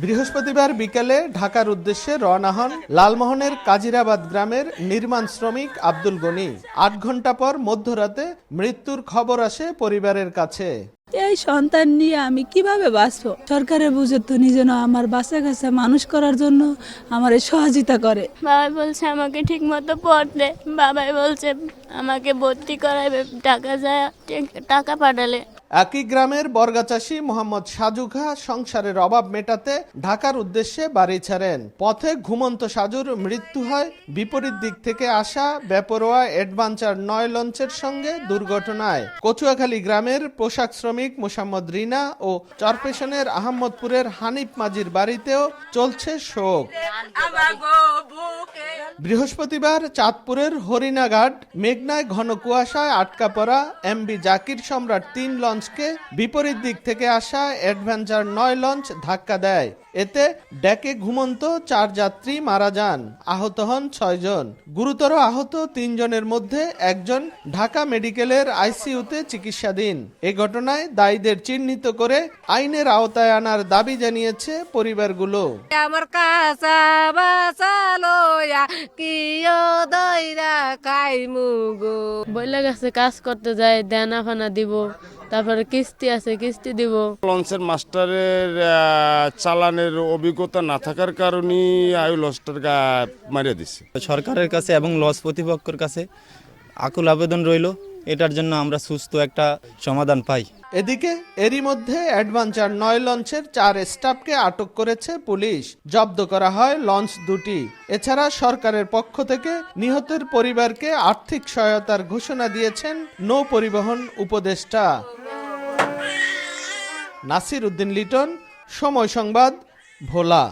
বৃহস্পতিবার বিকেলে ঢাকার উদ্দেশ্যে রওনা হন লালমোহনের কাজিরাবাদ গ্রামের নির্মাণ শ্রমিক আব্দুল গনি। ৮ ঘন্টা পর মধ্যরাতে মৃত্যুর খবর আসে পরিবারের কাছে। এই সন্তান নিয়ে আমি কিভাবে বাঁচবো? সরকারের বুঝে তো যেন আমার বাচ্চা কাচ্চা মানুষ করার জন্য আমার সহযোগিতা করে। বাবা বলছে আমাকে ঠিক মতো পড়তে, বাবাই বলছে আমাকে ভর্তি করাইবে, টাকা পাঠালে। একই গ্রামের বর্গাচাষী মোহাম্মদ সাজু খা সংসারের অভাব মেটাতে ঢাকার উদ্দেশ্যে বাড়ি ছাড়েন। পথে ঘুমন্ত সাজুর মৃত্যু হয় বিপরীত দিক থেকে আসা বেপরোয়া অ্যাডভেঞ্চার ৯ লঞ্চের সঙ্গে দুর্ঘটনায়। কচুয়াখালী গ্রামের পোশাক শ্রমিক মোসাম্মদ রিনা ও চরপেশনের আহমদপুরের হানিফ মাজির বাড়িতেও চলছে শোক। বৃহস্পতিবার চাঁদপুরের হরিণাঘাট মেঘনায় ঘন কুয়াশায় আটকা পড়া এমবি জাকির সম্রাট ৩ লঞ্চকে বিপরীত দিক থেকে আসা অ্যাডভেঞ্চার ৯ লঞ্চ ধাক্কা দেয়। এতে ডেকে ঘুমন্ত ৪ যাত্রী মারা যান, আহত হন ৬ জন। গুরুতর আহত ৩ জনের মধ্যে একজন ঢাকা মেডিকেলের আইসিইউতে চিকিৎসাধীন। এ ঘটনায় দায়ীদের চিহ্নিত করে আইনের আওতায় আনার দাবি জানিয়েছে পরিবারগুলো। আমার কাঁচা বাঁচালো কিও দইরা খাইমু গো। বইলা গেছে কাজ করতে যায়, দেনা ফানা দিব, তারপরে কিস্তি আছে কিস্তি দিব। লঞ্চের মাস্টারের চালানের অভিজ্ঞতা না থাকার কারণে আয়ু লঞ্চটার মারিয়ে দিচ্ছে। সরকারের কাছে এবং লঞ্চ কর্তৃপক্ষের কাছে আকুল আবেদন রইল, এটার জন্য আমরা সুস্থ একটা সমাধান পাই। এদিকে এরই মধ্যে অ্যাডভেঞ্চার ৯ লঞ্চের ৪ স্টাফকে আটক করেছে পুলিশ। জব্দ করা হয় লঞ্চ দুটি। এছাড়া সরকারের পক্ষ থেকে নিহতের পরিবারকে আর্থিক সহায়তার ঘোষণা দিয়েছেন নৌ পরিবহন উপদেষ্টা। নাসির উদ্দিন লিটন, সময় সংবাদ, ভোলা।